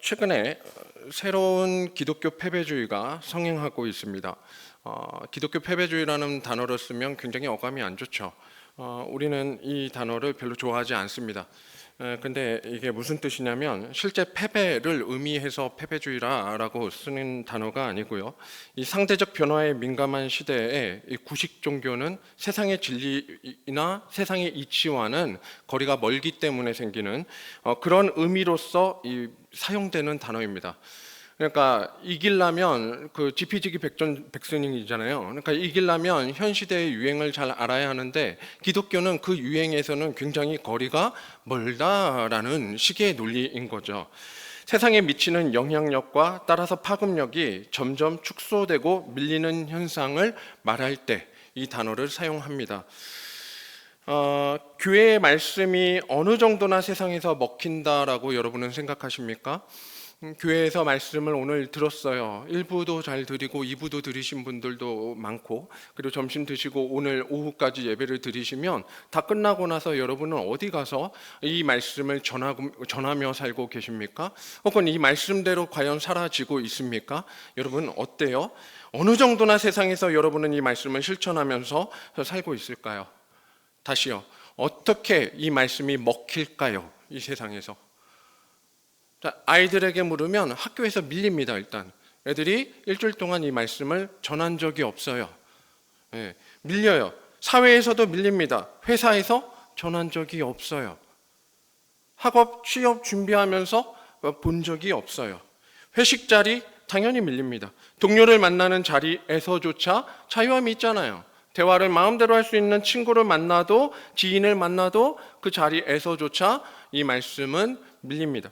최근에 새로운 기독교 패배주의가 성행하고 있습니다. 기독교 패배주의라는 단어를 쓰면 굉장히 어감이 안 좋죠. 우리는 이 단어를 별로 좋아하지 않습니다. 근데 이게 무슨 뜻이냐면 실제 패배를 의미해서 패배주의라고 쓰는 단어가 아니고요. 이 상대적 변화에 민감한 시대에 이 구식 종교는 세상의 진리나 세상의 이치와는 거리가 멀기 때문에 생기는 그런 의미로서 사용되는 단어입니다. 그러니까 이기려면 그 지피지기 백전백승이잖아요. 그러니까 이기려면 현 시대의 유행을 잘 알아야 하는데 기독교는 그 유행에서는 굉장히 거리가 멀다라는 식의 논리인 거죠. 세상에 미치는 영향력과 따라서 파급력이 점점 축소되고 밀리는 현상을 말할 때 이 단어를 사용합니다. 교회의 말씀이 어느 정도나 세상에서 먹힌다라고 여러분은 생각하십니까? 교회에서 말씀을 오늘 들었어요. 1부도 잘 드리고 2부도 들으신 분들도 많고, 그리고 점심 드시고 오늘 오후까지 예배를 드리시면 다 끝나고 나서 여러분은 어디 가서 이 말씀을 전하며 살고 계십니까? 혹은 이 말씀대로 과연 사라지고 있습니까? 여러분 어때요? 어느 정도나 세상에서 여러분은 이 말씀을 실천하면서 살고 있을까요? 다시요. 어떻게 이 말씀이 먹힐까요? 이 세상에서. 자, 아이들에게 물으면 학교에서 밀립니다. 일단 애들이 일주일 동안 이 말씀을 전한 적이 없어요. 밀려요. 사회에서도 밀립니다. 회사에서 전한 적이 없어요. 학업, 취업 준비하면서 본 적이 없어요. 회식 자리 당연히 밀립니다. 동료를 만나는 자리에서조차 자유함이 있잖아요. 대화를 마음대로 할 수 있는 친구를 만나도, 지인을 만나도 그 자리에서조차 이 말씀은 밀립니다.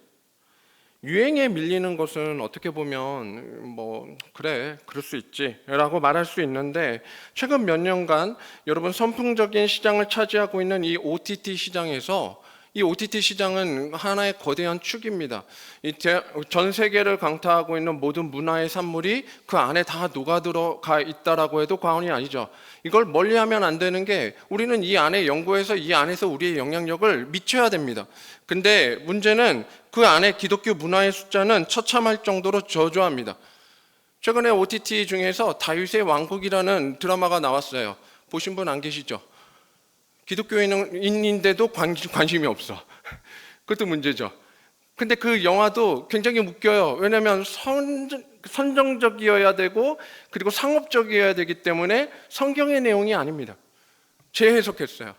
유행에 밀리는 것은 어떻게 보면 그래 그럴 수 있지 라고 말할 수 있는데, 최근 몇 년간 여러분 선풍적인 시장을 차지하고 있는 이 OTT 시장에서, 이 OTT 시장은 하나의 거대한 축입니다. 전 세계를 강타하고 있는 모든 문화의 산물이 그 안에 다 녹아들어가 있다라고 해도 과언이 아니죠. 이걸 멀리하면 안 되는 게, 우리는 이 안에 연구해서 이 안에서 우리의 영향력을 미쳐야 됩니다. 근데 문제는 그 안에 기독교 문화의 숫자는 처참할 정도로 저조합니다. 최근에 OTT 중에서 다윗의 왕국이라는 드라마가 나왔어요. 보신 분 안 계시죠? 기독교인인데도 관심이 없어. 그것도 문제죠. 근데 그 영화도 굉장히 웃겨요. 왜냐하면 선정적이어야 되고, 그리고 상업적이어야 되기 때문에 성경의 내용이 아닙니다. 재해석했어요.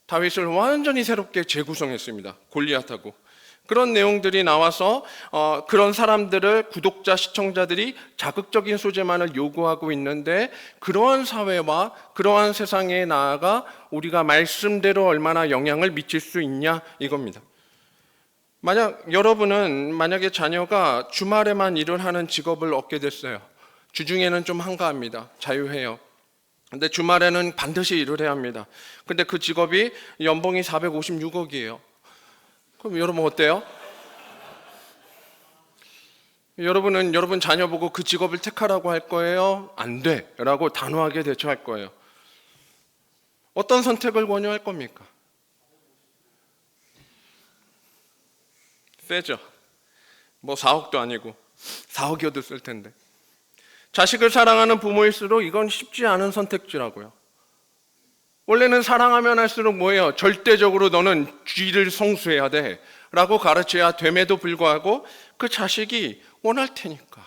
다윗을 완전히 새롭게 재구성했습니다. 골리앗하고. 그런 내용들이 나와서 그런 사람들을, 구독자, 시청자들이 자극적인 소재만을 요구하고 있는데, 그러한 사회와 그러한 세상에 나아가 우리가 말씀대로 얼마나 영향을 미칠 수 있냐 이겁니다. 만약에 자녀가 주말에만 일을 하는 직업을 얻게 됐어요. 주중에는 좀 한가합니다. 자유해요. 근데 주말에는 반드시 일을 해야 합니다. 근데 그 직업이 연봉이 456억이에요. 그럼 여러분 어때요? 여러분은 여러분 자녀 보고 그 직업을 택하라고 할 거예요? 안 돼 라고 단호하게 대처할 거예요? 어떤 선택을 권유할 겁니까? 세죠. 4억도 아니고 4억이어도 쓸 텐데. 자식을 사랑하는 부모일수록 이건 쉽지 않은 선택지라고요. 원래는 사랑하면 할수록 뭐예요? 절대적으로 너는 쥐를 성수해야 돼 라고 가르쳐야 됨에도 불구하고 그 자식이 원할 테니까,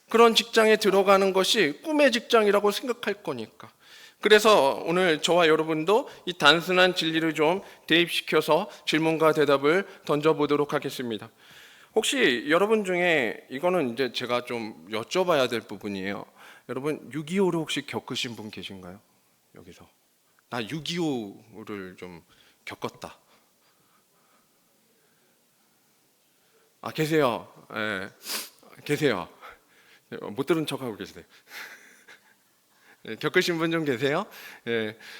그런 직장에 들어가는 것이 꿈의 직장이라고 생각할 거니까. 그래서 오늘 저와 여러분도 이 단순한 진리를 좀 대입시켜서 질문과 대답을 던져보도록 하겠습니다. 혹시 여러분 중에, 이거는 이제 제가 좀 여쭤봐야 될 부분이에요. 여러분 6.25를 혹시 겪으신 분 계신가요? 여기서 나 6.25를 좀 겪었다. 계세요. 계세요. 못 들은 척하고 계세요. 겪으신 분 좀 계세요?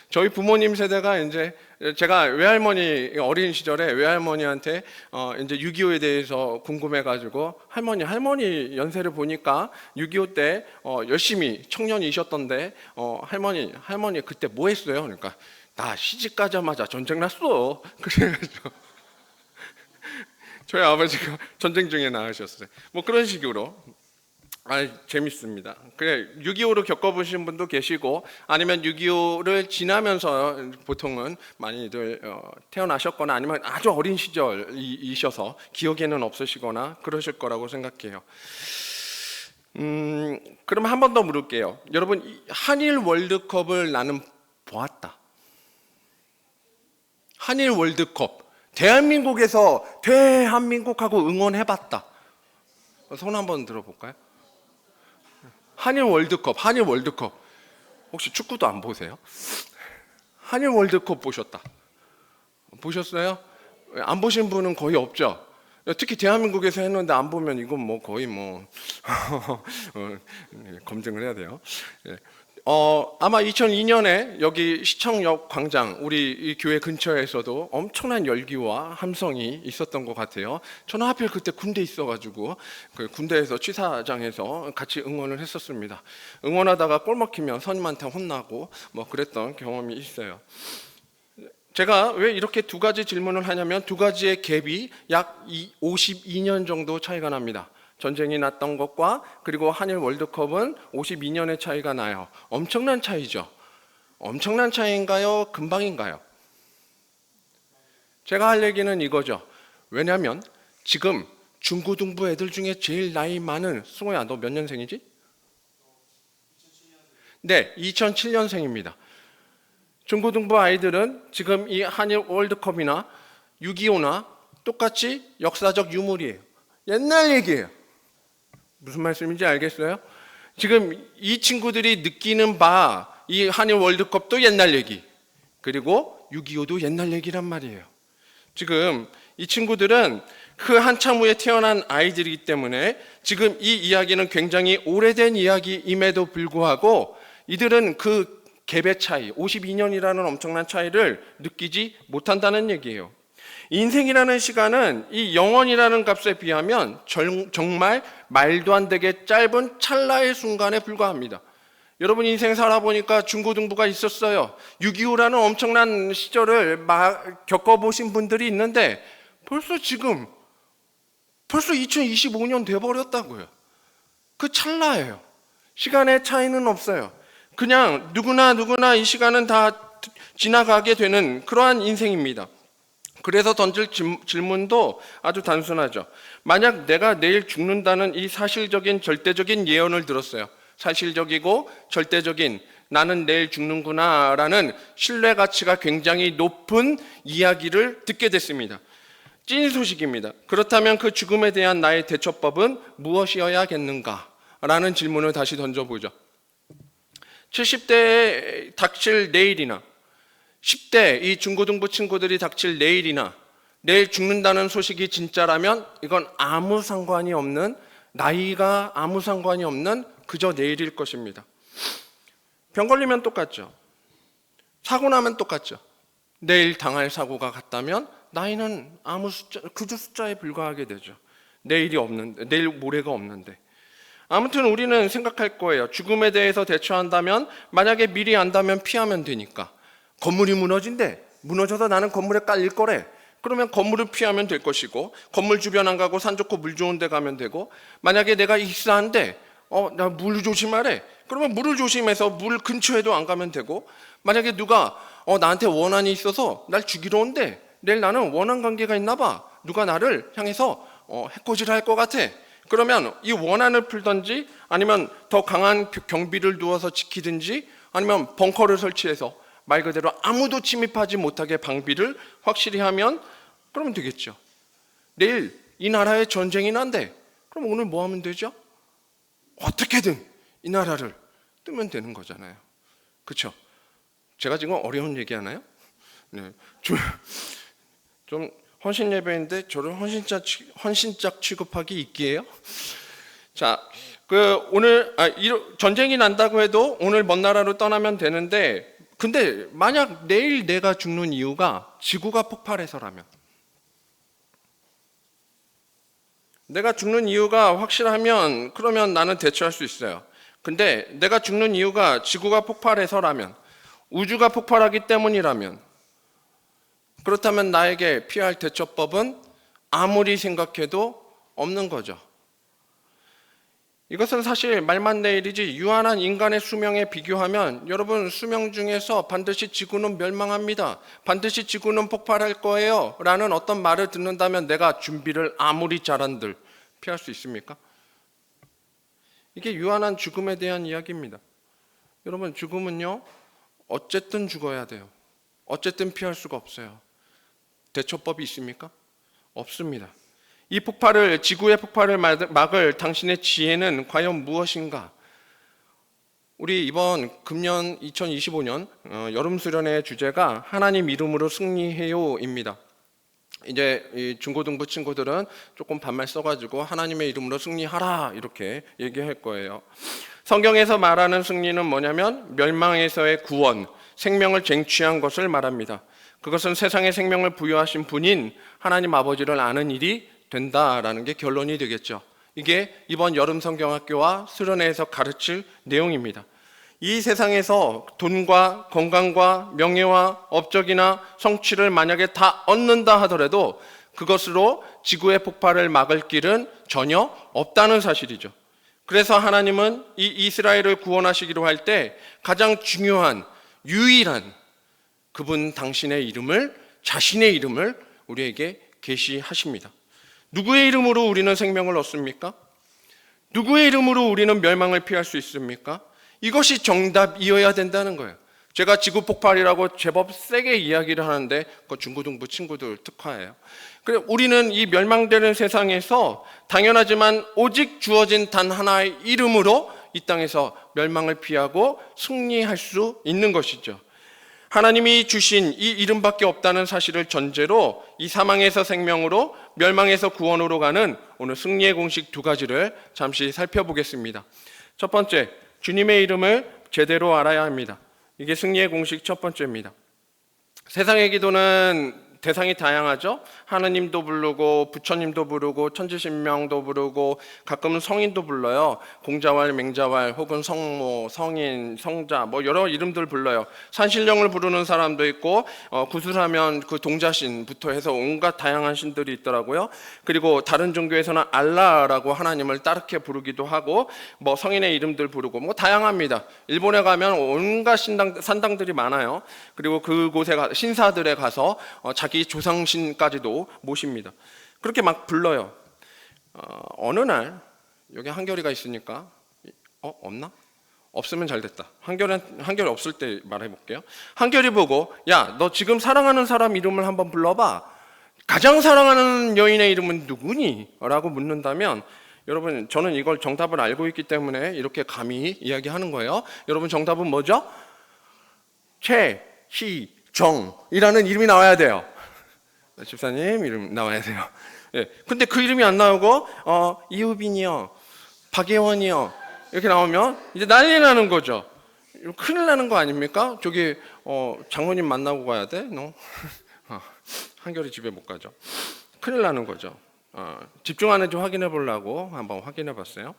저희 부모님 세대가 이제, 제가 외할머니 어린 시절에 외할머니한테 이제 6.25에 대해서 궁금해가지고, 할머니 연세를 보니까 6.25 때 열심히 청년이셨던데, 할머니 그때 뭐 했어요? 그러니까 나 시집 가자마자 전쟁 났어. 그래가지고 저희 아버지가 전쟁 중에 나으셨어요. 뭐 그런 식으로. 재밌습니다. 그래 6.25를 겪어보신 분도 계시고 아니면 6.25를 지나면서 보통은 많이들 태어나셨거나 아니면 아주 어린 시절이셔서 기억에는 없으시거나 그러실 거라고 생각해요. 그럼 한 번 더 물을게요. 여러분, 한일 월드컵을 나는 보았다. 한일 월드컵 대한민국에서 대한민국하고 응원해봤다. 손 한번 들어볼까요? 한일 월드컵 혹시 축구도 안 보세요? 한일 월드컵 보셨어요? 안 보신 분은 거의 없죠. 특히 대한민국에서 했는데 안 보면 이건 뭐 거의 검증을 해야 돼요. 아마 2002년에 여기 시청역 광장 우리 이 교회 근처에서도 엄청난 열기와 함성이 있었던 것 같아요. 저는 하필 그때 군대에 있어가지고 그 군대에서 취사장에서 같이 응원을 했었습니다. 응원하다가 골 먹히면 선임한테 혼나고 뭐 그랬던 경험이 있어요. 제가 왜 이렇게 두 가지 질문을 하냐면 두 가지의 갭이 약 52년 정도 차이가 납니다. 전쟁이 났던 것과 그리고 한일 월드컵은 52년의 차이가 나요. 엄청난 차이죠. 엄청난 차이인가요? 금방인가요? 제가 할 얘기는 이거죠. 왜냐하면 지금 중고등부 애들 중에 제일 나이 많은 승호야, 너 몇 년생이지? 네, 2007년생입니다. 중고등부 아이들은 지금 이 한일 월드컵이나 6.25나 똑같이 역사적 유물이에요. 옛날 얘기예요. 무슨 말씀인지 알겠어요? 지금 이 친구들이 느끼는 바 이 한일 월드컵도 옛날 얘기, 그리고 6.25도 옛날 얘기란 말이에요. 지금 이 친구들은 그 한참 후에 태어난 아이들이기 때문에 지금 이 이야기는 굉장히 오래된 이야기임에도 불구하고 이들은 그 갭의 차이, 52년이라는 엄청난 차이를 느끼지 못한다는 얘기예요. 인생이라는 시간은 이 영원이라는 값에 비하면 정말 말도 안 되게 짧은 찰나의 순간에 불과합니다. 여러분 인생 살아보니까 중고등부가 있었어요. 6.25라는 엄청난 시절을 겪어보신 분들이 있는데 벌써 2025년 돼버렸다고요. 그 찰나예요. 시간의 차이는 없어요. 그냥 누구나 이 시간은 다 지나가게 되는 그러한 인생입니다. 그래서 던질 질문도 아주 단순하죠. 만약 내가 내일 죽는다는 이 사실적인 절대적인 예언을 들었어요. 사실적이고 절대적인 나는 내일 죽는구나 라는 신뢰 가치가 굉장히 높은 이야기를 듣게 됐습니다. 찐 소식입니다. 그렇다면 그 죽음에 대한 나의 대처법은 무엇이어야겠는가 라는 질문을 다시 던져보죠. 70대에 닥칠 내일이나 10대 이 중고등부 친구들이 닥칠 내일이나 내일 죽는다는 소식이 진짜라면 이건 아무 상관이 없는, 나이가 아무 상관이 없는 그저 내일일 것입니다. 병 걸리면 똑같죠. 사고 나면 똑같죠. 내일 당할 사고가 같다면 나이는 아무 숫자, 그저 숫자에 불과하게 되죠. 내일이 없는데, 내일 모레가 없는데. 아무튼 우리는 생각할 거예요. 죽음에 대해서 대처한다면 만약에 미리 안다면 피하면 되니까. 건물이 무너져서 나는 건물에 깔릴 거래. 그러면 건물을 피하면 될 것이고, 건물 주변 안 가고 산 좋고 물 좋은 데 가면 되고, 만약에 내가 익사한데 나 물 조심하래. 그러면 물을 조심해서 물 근처에도 안 가면 되고, 만약에 누가 나한테 원한이 있어서 날 죽이러 온대. 내일 나는 원한 관계가 있나 봐. 누가 나를 향해서 해코지를 할 것 같아. 그러면 이 원한을 풀든지 아니면 더 강한 경비를 두어서 지키든지 아니면 벙커를 설치해서 말 그대로 아무도 침입하지 못하게 방비를 확실히 하면 그러면 되겠죠. 내일 이 나라에 전쟁이 난대. 그럼 오늘 뭐 하면 되죠? 어떻게든 이 나라를 뜨면 되는 거잖아요. 그렇죠? 제가 지금 어려운 얘기 하나요? 네. 좀 헌신 예배인데 저를 헌신짝 취급하기 있기에요. 자, 오늘 전쟁이 난다고 해도 오늘 먼 나라로 떠나면 되는데, 근데 만약 내일 내가 죽는 이유가 지구가 폭발해서라면, 내가 죽는 이유가 확실하면 그러면 나는 대처할 수 있어요. 근데 내가 죽는 이유가 지구가 폭발해서라면, 우주가 폭발하기 때문이라면, 그렇다면 나에게 피할 대처법은 아무리 생각해도 없는 거죠. 이것은 사실 말만 내 일이지 유한한 인간의 수명에 비교하면 여러분 수명 중에서 반드시 지구는 멸망합니다. 반드시 지구는 폭발할 거예요. 라는 어떤 말을 듣는다면 내가 준비를 아무리 잘한들 피할 수 있습니까? 이게 유한한 죽음에 대한 이야기입니다. 여러분 죽음은요 어쨌든 죽어야 돼요. 어쨌든 피할 수가 없어요. 대처법이 있습니까? 없습니다. 이 폭발을, 지구의 폭발을 막을 당신의 지혜는 과연 무엇인가? 우리 이번 금년 2025년 여름 수련회 주제가 하나님 이름으로 승리해요입니다. 이제 이 중고등부 친구들은 조금 반말 써가지고 하나님의 이름으로 승리하라 이렇게 얘기할 거예요. 성경에서 말하는 승리는 뭐냐면 멸망에서의 구원, 생명을 쟁취한 것을 말합니다. 그것은 세상에 생명을 부여하신 분인 하나님 아버지를 아는 일이 된다라는 게 결론이 되겠죠. 이게 이번 여름 성경학교와 수련회에서 가르칠 내용입니다. 이 세상에서 돈과 건강과 명예와 업적이나 성취를 만약에 다 얻는다 하더라도 그것으로 지구의 폭발을 막을 길은 전혀 없다는 사실이죠. 그래서 하나님은 이 이스라엘을 구원하시기로 할 때 가장 중요한 유일한 그분 당신의 이름을, 자신의 이름을 우리에게 계시하십니다. 누구의 이름으로 우리는 생명을 얻습니까? 누구의 이름으로 우리는 멸망을 피할 수 있습니까? 이것이 정답이어야 된다는 거예요. 제가 지구 폭발이라고 제법 세게 이야기를 하는데 그 중고등부 친구들 특화예요. 그래 우리는 이 멸망되는 세상에서 당연하지만 오직 주어진 단 하나의 이름으로 이 땅에서 멸망을 피하고 승리할 수 있는 것이죠. 하나님이 주신 이 이름밖에 없다는 사실을 전제로 이 사망에서 생명으로 멸망에서 구원으로 가는 오늘 승리의 공식 두 가지를 잠시 살펴보겠습니다. 첫 번째, 주님의 이름을 제대로 알아야 합니다. 이게 승리의 공식 첫 번째입니다. 세상의 기도는 대상이 다양하죠. 하느님도 부르고 부처님도 부르고 천지신명도 부르고 가끔은 성인도 불러요. 공자왈, 맹자왈 혹은 성모, 성인, 성자 뭐 여러 이름들 불러요. 산신령을 부르는 사람도 있고 구술하면 그 동자신부터 해서 온갖 다양한 신들이 있더라고요. 그리고 다른 종교에서는 알라라고 하나님을 따르게 부르기도 하고 뭐 성인의 이름들 부르고 뭐 다양합니다. 일본에 가면 온갖 산당들이 많아요. 그리고 그곳에 신사들에 가서 자기 조상신까지도 모십니다. 그렇게 막 불러요. 어느 날 여기 한결이가 있으니까 없나? 없으면 잘 됐다. 한결이 없을 때 말해볼게요. 한결이 보고 야, 너 지금 사랑하는 사람 이름을 한번 불러봐. 가장 사랑하는 여인의 이름은 누구니? 라고 묻는다면 여러분 저는 이걸 정답을 알고 있기 때문에 이렇게 감히 이야기하는 거예요. 여러분 정답은 뭐죠? 최희정이라는 이름이 나와야 돼요. 집사님 이름 나와야 돼요. 예. 근데 그 이름이 안 나오고 이우빈이요, 박예원이요 이렇게 나오면 이제 난리 나는 거죠. 큰일 나는 거 아닙니까? 저기 장모님 만나고 가야 돼? 너? 한결이 집에 못 가죠. 큰일 나는 거죠. 집중하는지 확인해 보려고 한번 확인해 봤어요.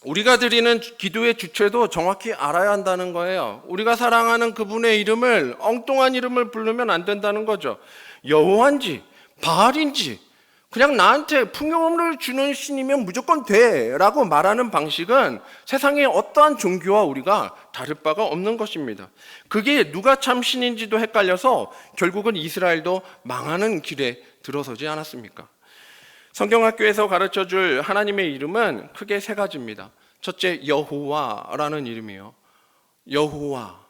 우리가 드리는 기도의 주체도 정확히 알아야 한다는 거예요. 우리가 사랑하는 그분의 이름을 엉뚱한 이름을 부르면 안 된다는 거죠. 여호와인지 바알인지 그냥 나한테 풍요를 주는 신이면 무조건 돼 라고 말하는 방식은 세상의 어떠한 종교와 우리가 다를 바가 없는 것입니다. 그게 누가 참 신인지도 헷갈려서 결국은 이스라엘도 망하는 길에 들어서지 않았습니까? 성경학교에서 가르쳐줄 하나님의 이름은 크게 세 가지입니다. 첫째, 여호와라는 이름이에요. 여호와.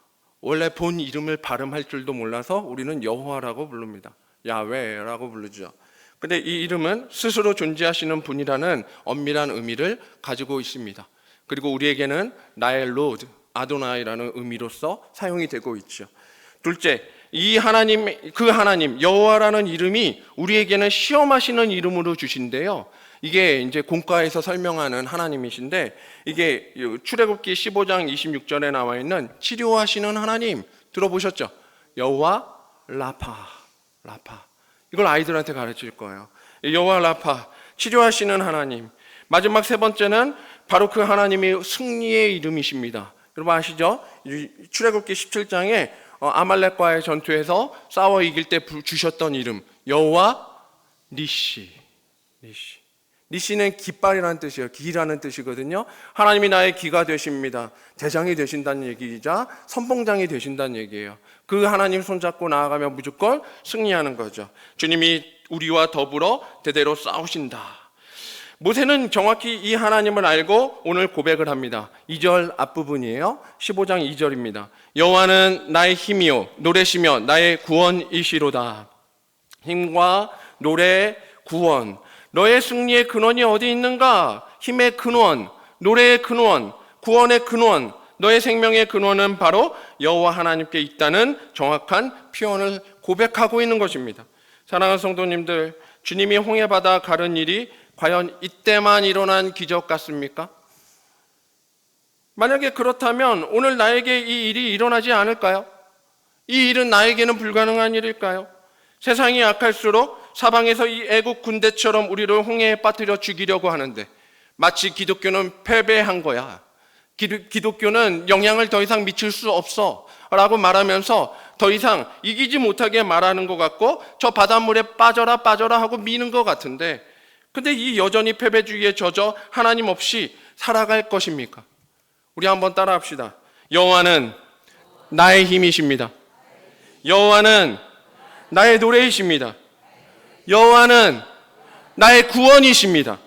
원래 본 이름을 발음할 줄도 몰라서 우리는 여호와라고 부릅니다. 야훼라고 부르죠. 근데 이 이름은 스스로 존재하시는 분이라는 엄밀한 의미를 가지고 있습니다. 그리고 우리에게는 나의 로드, 아도나이라는 의미로서 사용이 되고 있죠. 둘째, 이 하나님, 그 하나님 여호와라는 이름이 우리에게는 시험하시는 이름으로 주신데요. 이게 이제 공과에서 설명하는 하나님이신데 이게 출애굽기 15장 26절에 나와 있는 치료하시는 하나님 들어보셨죠? 여호와 라파. 이걸 아이들한테 가르칠 거예요. 여호와 라파, 치료하시는 하나님. 마지막 세 번째는 바로 그 하나님이 승리의 이름이십니다. 여러분 아시죠? 출애굽기 17장에 아말렉과의 전투에서 싸워 이길 때 주셨던 이름 여호와 니시. 니시는 깃발이라는 뜻이에요. 기라는 뜻이거든요. 하나님이 나의 기가 되십니다. 대장이 되신다는 얘기이자 선봉장이 되신다는 얘기예요. 그 하나님 손잡고 나아가면 무조건 승리하는 거죠. 주님이 우리와 더불어 대대로 싸우신다. 모세는 정확히 이 하나님을 알고 오늘 고백을 합니다. 2절 앞부분이에요. 15장 2절입니다. 여호와는 나의 힘이요 노래시며 나의 구원이시로다. 힘과 노래, 구원. 너의 승리의 근원이 어디 있는가? 힘의 근원, 노래의 근원, 구원의 근원, 너의 생명의 근원은 바로 여호와 하나님께 있다는 정확한 표현을 고백하고 있는 것입니다. 사랑하는 성도님들, 주님이 홍해바다 가른 일이 과연 이때만 일어난 기적 같습니까? 만약에 그렇다면 오늘 나에게 이 일이 일어나지 않을까요? 이 일은 나에게는 불가능한 일일까요? 세상이 약할수록 사방에서 이 애국 군대처럼 우리를 홍해에 빠뜨려 죽이려고 하는데 마치 기독교는 패배한 거야. 기독교는 영향을 더 이상 미칠 수 없어 라고 말하면서 더 이상 이기지 못하게 말하는 것 같고 저 바닷물에 빠져라 하고 미는 것 같은데, 근데 이 여전히 패배주의에 젖어 하나님 없이 살아갈 것입니까? 우리 한번 따라합시다. 여호와는 나의 힘이십니다. 여호와는 나의 노래이십니다. 여호와는 나의 구원이십니다.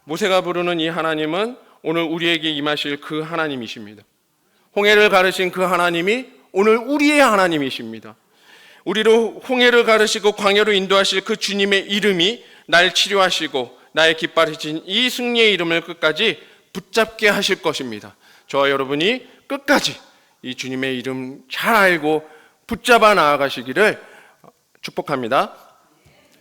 모세가 부르는 이 하나님은 오늘 우리에게 임하실 그 하나님이십니다. 홍해를 가르신 그 하나님이 오늘 우리의 하나님이십니다. 우리로 홍해를 가르시고 광야로 인도하실 그 주님의 이름이 날 치료하시고 나의 깃발이신 이 승리의 이름을 끝까지 붙잡게 하실 것입니다. 저와 여러분이 끝까지 이 주님의 이름 잘 알고 붙잡아 나아가시기를 축복합니다.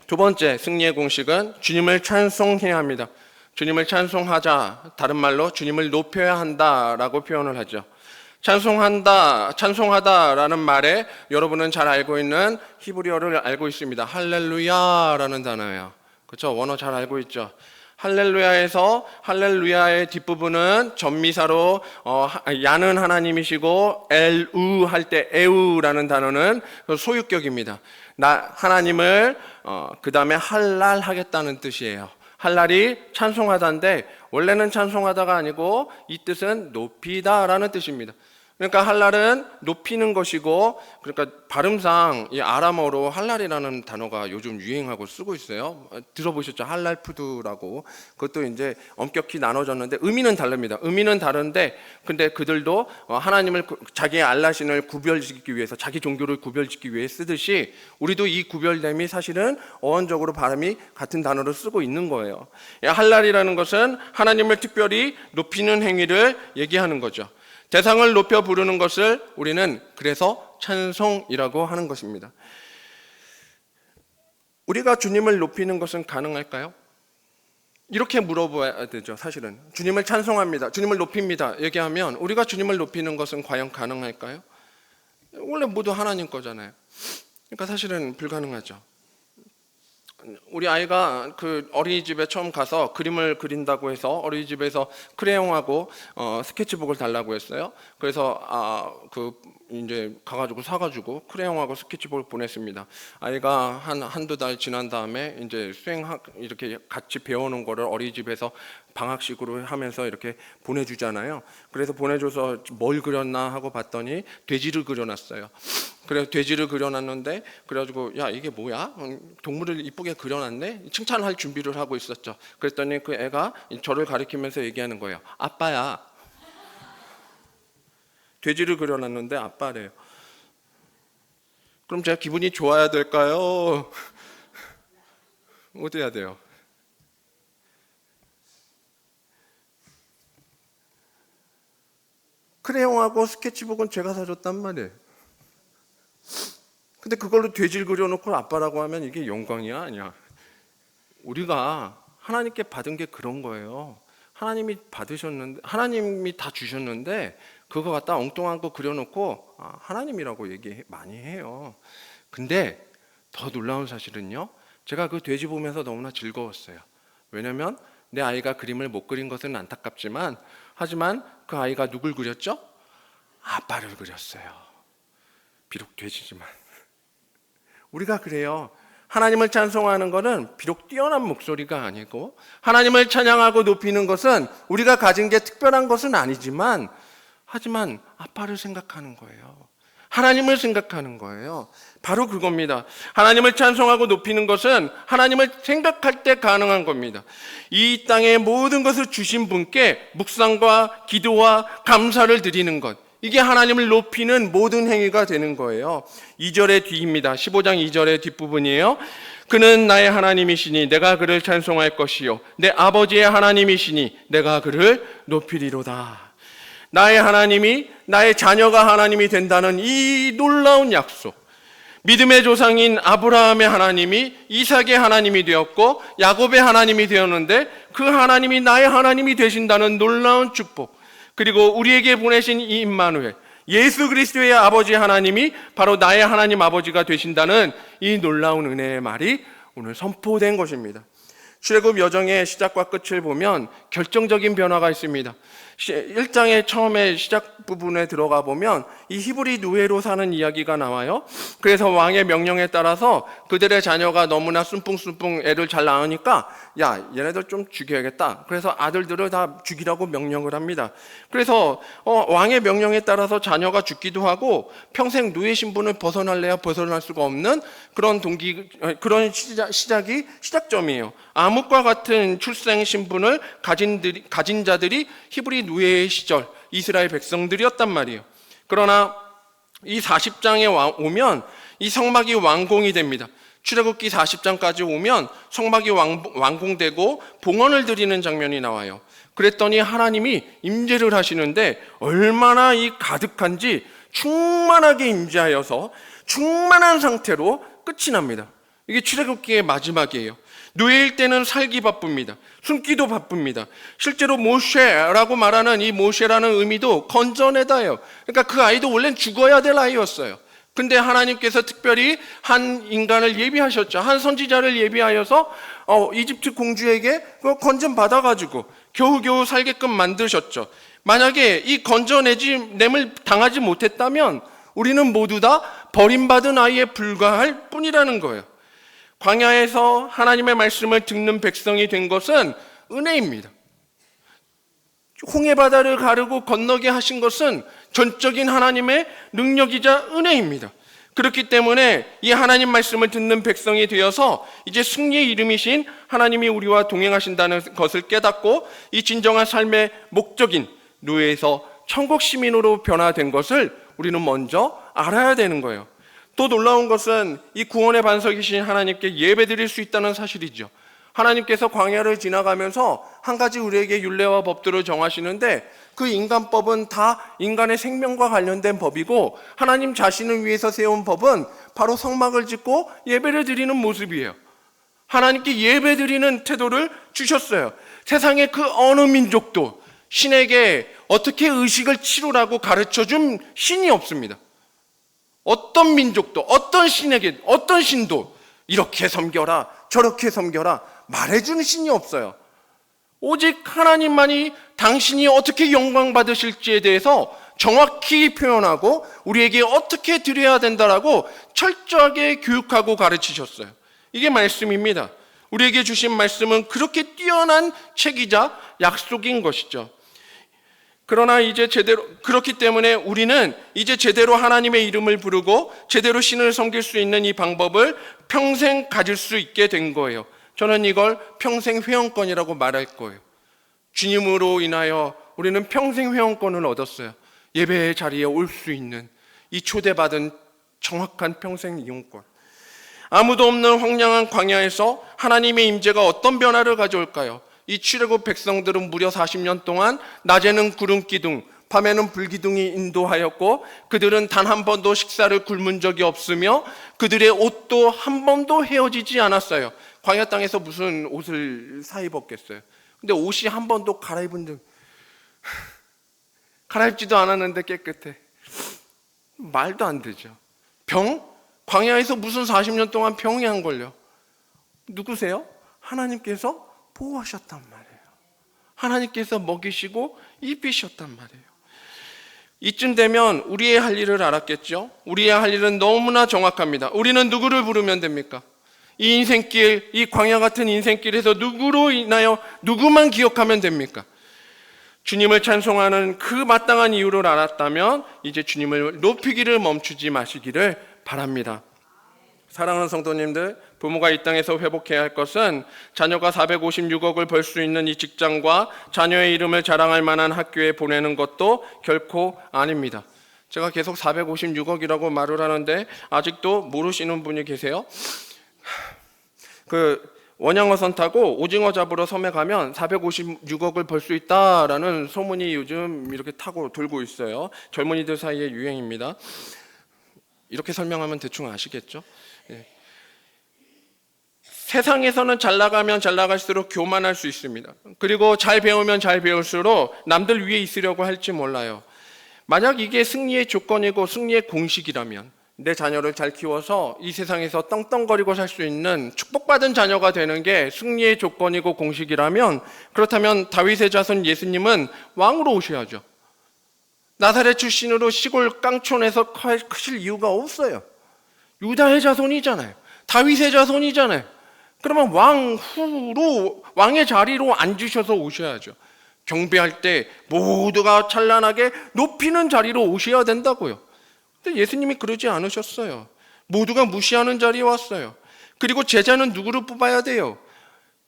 두 번째 승리의 공식은 주님을 찬송해야 합니다. 주님을 찬송하자, 다른 말로 주님을 높여야 한다라고 표현을 하죠. 찬송하다라는 말에 여러분은 잘 알고 있는 히브리어를 알고 있습니다. 할렐루야라는 단어예요. 그렇죠? 원어 잘 알고 있죠. 할렐루야에서 할렐루야의 뒷부분은 전미사로 야는 하나님이시고 엘우 할 때 에우라는 단어는 소유격입니다. 하나님을 그 다음에 할랄하겠다는 뜻이에요. 할랄이 찬송하다인데 원래는 찬송하다가 아니고 이 뜻은 높이다라는 뜻입니다. 그러니까 할랄은 높이는 것이고, 그러니까 발음상 이 아람어로 할랄이라는 단어가 요즘 유행하고 쓰고 있어요. 들어보셨죠? 할랄푸드라고. 그것도 이제 엄격히 나눠졌는데 의미는 다릅니다. 의미는 다른데 근데 그들도 하나님을 자기의 알라신을 구별짓기 위해서, 자기 종교를 구별짓기 위해 쓰듯이 우리도 이 구별됨이 사실은 어원적으로 발음이 같은 단어를 쓰고 있는 거예요. 할랄이라는 것은 하나님을 특별히 높이는 행위를 얘기하는 거죠. 대상을 높여 부르는 것을 우리는 그래서 찬송이라고 하는 것입니다. 우리가 주님을 높이는 것은 가능할까요? 이렇게 물어봐야 되죠. 사실은 주님을 찬송합니다, 주님을 높입니다 얘기하면 우리가 주님을 높이는 것은 과연 가능할까요? 원래 모두 하나님 거잖아요. 그러니까 사실은 불가능하죠. 우리 아이가 그 어린이집에 처음 가서 그림을 그린다고 해서 어린이집에서 크레용하고 스케치북을 달라고 했어요. 그래서 이제 가가지고 사가지고 크레용하고 스케치북을 보냈습니다. 아이가 한두 달 지난 다음에 이제 이렇게 같이 배워놓은 거를 어린이집에서 방학식으로 하면서 이렇게 보내주잖아요. 그래서 보내줘서 뭘 그렸나 하고 봤더니 돼지를 그려놨어요. 그래서 돼지를 그려놨는데, 그래가지고 야 이게 뭐야? 동물을 이쁘게 그려놨네? 칭찬할 준비를 하고 있었죠. 그랬더니 그 애가 저를 가리키면서 얘기하는 거예요. 아빠야. 돼지를 그려놨는데 아빠래요. 그럼 제가 기분이 좋아야 될까요? 어떻게 해야 돼요? 크레용하고 스케치북은 제가 사줬단 말이에요. 근데 그걸로 돼지를 그려놓고 아빠라고 하면 이게 영광이야? 아니야. 우리가 하나님께 받은 게 그런 거예요. 하나님이 받으셨는데, 하나님이 다 주셨는데 그거 갖다 엉뚱한 거 그려놓고 하나님이라고 얘기 많이 해요. 근데 더 놀라운 사실은요, 제가 그 돼지 보면서 너무나 즐거웠어요. 왜냐면 내 아이가 그림을 못 그린 것은 안타깝지만, 하지만 그 아이가 누굴 그렸죠? 아빠를 그렸어요. 비록 돼지지만. 우리가 그래요. 하나님을 찬송하는 것은 비록 뛰어난 목소리가 아니고, 하나님을 찬양하고 높이는 것은 우리가 가진 게 특별한 것은 아니지만, 하지만 아빠를 생각하는 거예요. 하나님을 생각하는 거예요. 바로 그겁니다. 하나님을 찬송하고 높이는 것은 하나님을 생각할 때 가능한 겁니다. 이 땅의 모든 것을 주신 분께 묵상과 기도와 감사를 드리는 것, 이게 하나님을 높이는 모든 행위가 되는 거예요. 2절의 뒤입니다. 15장 2절의 뒷부분이에요. 그는 나의 하나님이시니 내가 그를 찬송할 것이요 내 아버지의 하나님이시니 내가 그를 높이리로다. 나의 하나님이 나의 자녀가 하나님이 된다는 이 놀라운 약속, 믿음의 조상인 아브라함의 하나님이 이삭의 하나님이 되었고 야곱의 하나님이 되었는데 그 하나님이 나의 하나님이 되신다는 놀라운 축복, 그리고 우리에게 보내신 이 임마누엘 예수 그리스도의 아버지 하나님이 바로 나의 하나님 아버지가 되신다는 이 놀라운 은혜의 말이 오늘 선포된 것입니다. 출애굽 여정의 시작과 끝을 보면 결정적인 변화가 있습니다. 1장의 처음에 시작 부분에 들어가 보면 이 히브리 노예로 사는 이야기가 나와요. 그래서 왕의 명령에 따라서 그들의 자녀가 너무나 순풍순풍 애를 잘 낳으니까 야, 얘네들 좀 죽여야겠다. 그래서 아들들을 다 죽이라고 명령을 합니다. 그래서 왕의 명령에 따라서 자녀가 죽기도 하고 평생 노예 신분을 벗어날래야 벗어날 수가 없는 그런 시작이 시작점이에요. 암흑과 같은 출생 신분을 가진 자들이 히브리 노예의 시절 이스라엘 백성들이었단 말이에요. 그러나 이 40장에 오면 이 성막이 완공이 됩니다. 출애굽기 40장까지 오면 성막이 완공되고 봉헌을 드리는 장면이 나와요. 그랬더니 하나님이 임재를 하시는데 얼마나 이 가득한지 충만하게 임재하여서 충만한 상태로 끝이 납니다. 이게 출애굽기의 마지막이에요. 노예일 때는 살기 바쁩니다. 숨기도 바쁩니다. 실제로 모셰라고 말하는 이 모셰라는 의미도 건져내다예요. 그러니까 그 아이도 원래는 죽어야 될 아이였어요. 근데 하나님께서 특별히 한 인간을 예비하셨죠. 한 선지자를 예비하여서 이집트 공주에게 건전 받아가지고 겨우겨우 살게끔 만드셨죠. 만약에 이 건져내짐을 당하지 못했다면 우리는 모두 다 버림받은 아이에 불과할 뿐이라는 거예요. 광야에서 하나님의 말씀을 듣는 백성이 된 것은 은혜입니다. 홍해바다를 가르고 건너게 하신 것은 전적인 하나님의 능력이자 은혜입니다. 그렇기 때문에 이 하나님 말씀을 듣는 백성이 되어서 이제 승리의 이름이신 하나님이 우리와 동행하신다는 것을 깨닫고 이 진정한 삶의 목적인 노예에서 천국 시민으로 변화된 것을 우리는 먼저 알아야 되는 거예요. 또 놀라운 것은 이 구원의 반석이신 하나님께 예배드릴 수 있다는 사실이죠. 하나님께서 광야를 지나가면서 한 가지 우리에게 율례와 법들을 정하시는데 그 인간법은 다 인간의 생명과 관련된 법이고 하나님 자신을 위해서 세운 법은 바로 성막을 짓고 예배를 드리는 모습이에요. 하나님께 예배드리는 태도를 주셨어요. 세상의 그 어느 민족도 신에게 어떻게 의식을 치르라고 가르쳐준 신이 없습니다. 어떤 민족도 어떤 신에게 어떤 신도 이렇게 섬겨라 저렇게 섬겨라 말해주는 신이 없어요. 오직 하나님만이 당신이 어떻게 영광 받으실지에 대해서 정확히 표현하고 우리에게 어떻게 드려야 된다라고 철저하게 교육하고 가르치셨어요. 이게 말씀입니다. 우리에게 주신 말씀은 그렇게 뛰어난 책이자 약속인 것이죠. 그러나 이제 그렇기 때문에 우리는 이제 제대로 하나님의 이름을 부르고 제대로 신을 섬길 수 있는 이 방법을 평생 가질 수 있게 된 거예요. 저는 이걸 평생 회원권이라고 말할 거예요. 주님으로 인하여 우리는 평생 회원권을 얻었어요. 예배의 자리에 올 수 있는 이 초대받은 정확한 평생 이용권. 아무도 없는 황량한 광야에서 하나님의 임재가 어떤 변화를 가져올까요? 이 출애굽 백성들은 무려 40년 동안 낮에는 구름 기둥, 밤에는 불기둥이 인도하였고 그들은 단 한 번도 식사를 굶은 적이 없으며 그들의 옷도 한 번도 헤어지지 않았어요. 광야 땅에서 무슨 옷을 사 입었겠어요. 근데 옷이 한 번도 갈아입지도 않았는데 깨끗해. 말도 안 되죠. 광야에서 무슨 40년 동안 병이 안 걸려. 누구세요? 하나님께서 보호하셨단 말이에요. 하나님께서 먹이시고 입히셨단 말이에요. 이쯤 되면 우리의 할 일을 알았겠죠? 우리의 할 일은 너무나 정확합니다. 우리는 누구를 부르면 됩니까? 이 인생길, 이 광야 같은 인생길에서 누구로 인하여 누구만 기억하면 됩니까? 주님을 찬송하는 그 마땅한 이유를 알았다면 이제 주님을 높이기를 멈추지 마시기를 바랍니다. 사랑하는 성도님들, 부모가 이 땅에서 회복해야 할 것은 자녀가 456억을 벌 수 있는 이 직장과 자녀의 이름을 자랑할 만한 학교에 보내는 것도 결코 아닙니다. 제가 계속 456억이라고 말을 하는데 아직도 모르시는 분이 계세요. 원양어선 타고 오징어 잡으러 섬에 가면 456억을 벌 수 있다라는 소문이 요즘 이렇게 타고 돌고 있어요. 젊은이들 사이에 유행입니다. 이렇게 설명하면 대충 아시겠죠? 예. 세상에서는 잘 나가면 잘 나갈수록 교만할 수 있습니다. 그리고 잘 배우면 잘 배울수록 남들 위에 있으려고 할지 몰라요. 만약 이게 승리의 조건이고 승리의 공식이라면, 내 자녀를 잘 키워서 이 세상에서 떵떵거리고 살 수 있는 축복받은 자녀가 되는 게 승리의 조건이고 공식이라면, 그렇다면 다윗의 자손 예수님은 왕으로 오셔야죠. 나사렛 출신으로 시골 깡촌에서 크실 이유가 없어요. 유다의 자손이잖아요. 다윗의 자손이잖아요. 그러면 왕후로 왕의 자리로 앉으셔서 오셔야죠. 경배할 때 모두가 찬란하게 높이는 자리로 오셔야 된다고요. 근데 예수님이 그러지 않으셨어요. 모두가 무시하는 자리에 왔어요. 그리고 제자는 누구를 뽑아야 돼요?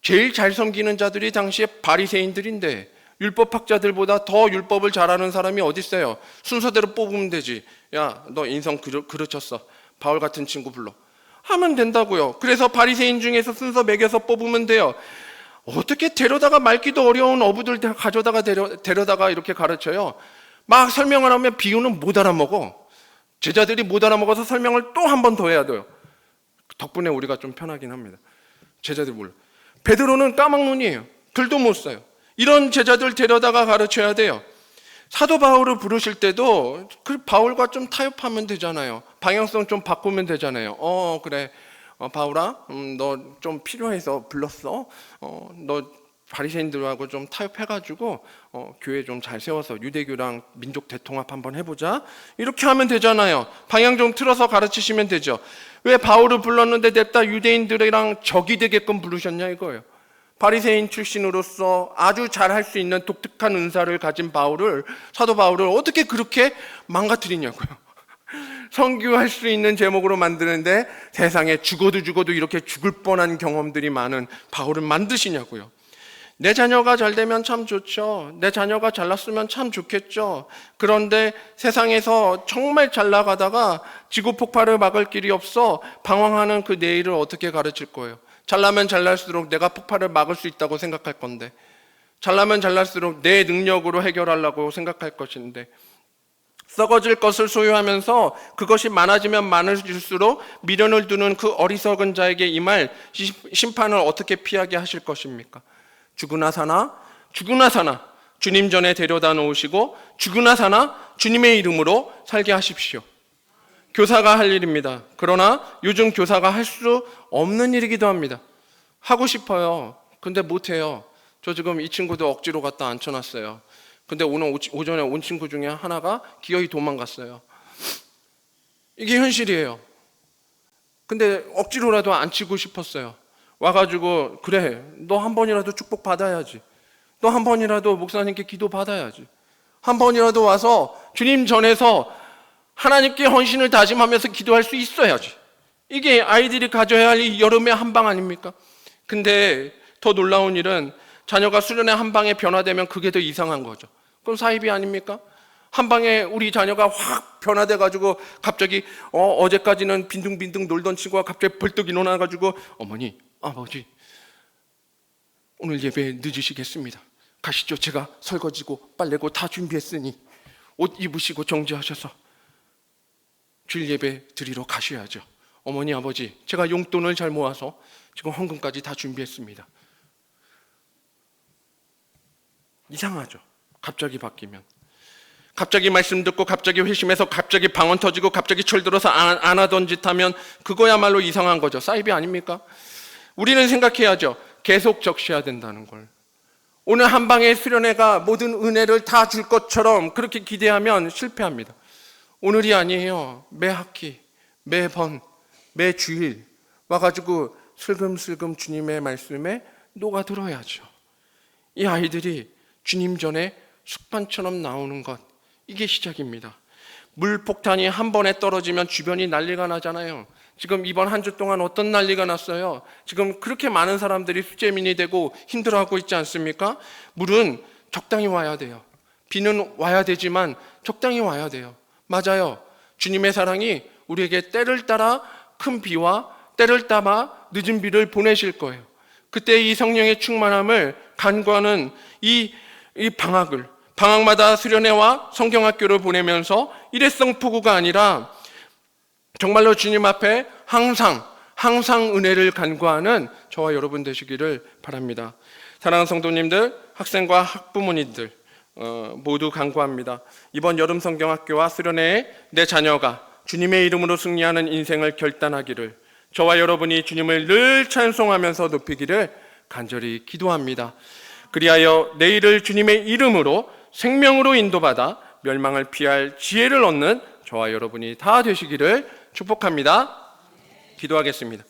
제일 잘 섬기는 자들이 당시에 바리새인들인데, 율법학자들보다 더 율법을 잘하는 사람이 어디 있어요? 순서대로 뽑으면 되지. 야, 너 인성 그르쳤어. 바울 같은 친구 불러. 하면 된다고요. 그래서 바리새인 중에서 순서 매겨서 뽑으면 돼요. 어떻게 데려다가 말기도 어려운 어부들 가져다가 데려다가 이렇게 가르쳐요? 막 설명을 하면 비유는 못 알아먹어. 제자들이 못 알아먹어서 설명을 또 한 번 더 해야 돼요. 덕분에 우리가 좀 편하긴 합니다. 제자들 몰라. 베드로는 까막눈이에요. 글도 못 써요. 이런 제자들 데려다가 가르쳐야 돼요. 사도 바울을 부르실 때도 그 바울과 좀 타협하면 되잖아요. 방향성 좀 바꾸면 되잖아요. 그래. 바울아, 너 좀 필요해서 불렀어. 너 바리새인들하고 좀 타협해가지고 교회 좀 잘 세워서 유대교랑 민족 대통합 한번 해보자. 이렇게 하면 되잖아요. 방향 좀 틀어서 가르치시면 되죠. 왜 바울을 불렀는데 냅다 유대인들이랑 적이 되게끔 부르셨냐 이거예요. 바리새인 출신으로서 아주 잘할 수 있는 독특한 은사를 가진 사도 바울을 어떻게 그렇게 망가뜨리냐고요. 선교할 수 있는 제목으로 만드는데 세상에 죽어도 이렇게 죽을 뻔한 경험들이 많은 바울을 만드시냐고요. 내 자녀가 잘 되면 참 좋죠. 내 자녀가 잘났으면 참 좋겠죠. 그런데 세상에서 정말 잘 나가다가 지구 폭발을 막을 길이 없어 방황하는 그 내일을 어떻게 가르칠 거예요? 잘나면 잘날수록 내가 폭발을 막을 수 있다고 생각할 건데, 잘나면 잘날수록 내 능력으로 해결하려고 생각할 것인데, 썩어질 것을 소유하면서 그것이 많아지면 많아질수록 미련을 두는 그 어리석은 자에게 임할 심판을 어떻게 피하게 하실 것입니까? 죽으나 사나 주님 전에 데려다 놓으시고 죽으나 사나 주님의 이름으로 살게 하십시오. 교사가 할 일입니다. 그러나 요즘 교사가 할 수 없는 일이기도 합니다. 하고 싶어요. 근데 못해요. 저 지금 이 친구도 억지로 갖다 앉혀놨어요. 근데 오늘 오전에 온 친구 중에 하나가 기어이 도망갔어요. 이게 현실이에요. 근데 억지로라도 앉히고 싶었어요. 와가지고 그래, 너 한 번이라도 축복 받아야지. 너 한 번이라도 목사님께 기도 받아야지. 한 번이라도 와서 주님 전에서 하나님께 헌신을 다짐하면서 기도할 수 있어야지. 이게 아이들이 가져야 할 이 여름의 한방 아닙니까? 근데 더 놀라운 일은 자녀가 수련의 한방에 변화되면 그게 더 이상한 거죠. 그럼 사이비 아닙니까? 한방에 우리 자녀가 확 변화돼가지고 갑자기 어제까지는 빈둥빈둥 놀던 친구가 갑자기 벌떡 일어나가지고 어머니, 아버지, 오늘 예배 늦으시겠습니다. 가시죠. 제가 설거지고 빨래고 다 준비했으니 옷 입으시고 정지하셔서 주일 예배 드리러 가셔야죠. 어머니, 아버지, 제가 용돈을 잘 모아서 지금 헌금까지 다 준비했습니다. 이상하죠. 갑자기 바뀌면. 갑자기 말씀 듣고 갑자기 회심해서 갑자기 방언 터지고 갑자기 철들어서 안 하던 짓 하면 그거야말로 이상한 거죠. 사이비 아닙니까? 우리는 생각해야죠. 계속 적셔야 된다는 걸. 오늘 한방의 수련회가 모든 은혜를 다 줄 것처럼 그렇게 기대하면 실패합니다. 오늘이 아니에요. 매 학기, 매번, 매 주일 와가지고 슬금슬금 주님의 말씀에 녹아들어야죠. 이 아이들이 주님 전에 숲판처럼 나오는 것, 이게 시작입니다. 물폭탄이 한 번에 떨어지면 주변이 난리가 나잖아요. 지금 이번 한 주 동안 어떤 난리가 났어요? 지금 그렇게 많은 사람들이 수재민이 되고 힘들어하고 있지 않습니까? 물은 적당히 와야 돼요. 비는 와야 되지만 적당히 와야 돼요. 맞아요. 주님의 사랑이 우리에게 때를 따라 큰 비와 때를 따라 늦은 비를 보내실 거예요. 그때 이 성령의 충만함을 간구하는 이 방학마다 수련회와 성경학교를 보내면서 일회성 포구가 아니라 정말로 주님 앞에 항상 은혜를 간구하는 저와 여러분 되시기를 바랍니다. 사랑하는 성도님들, 학생과 학부모님들 모두 간구합니다. 이번 여름 성경학교와 수련회에 내 자녀가 주님의 이름으로 승리하는 인생을 결단하기를, 저와 여러분이 주님을 늘 찬송하면서 높이기를 간절히 기도합니다. 그리하여 내일을 주님의 이름으로 생명으로 인도받아 멸망을 피할 지혜를 얻는 저와 여러분이 다 되시기를 축복합니다. 기도하겠습니다.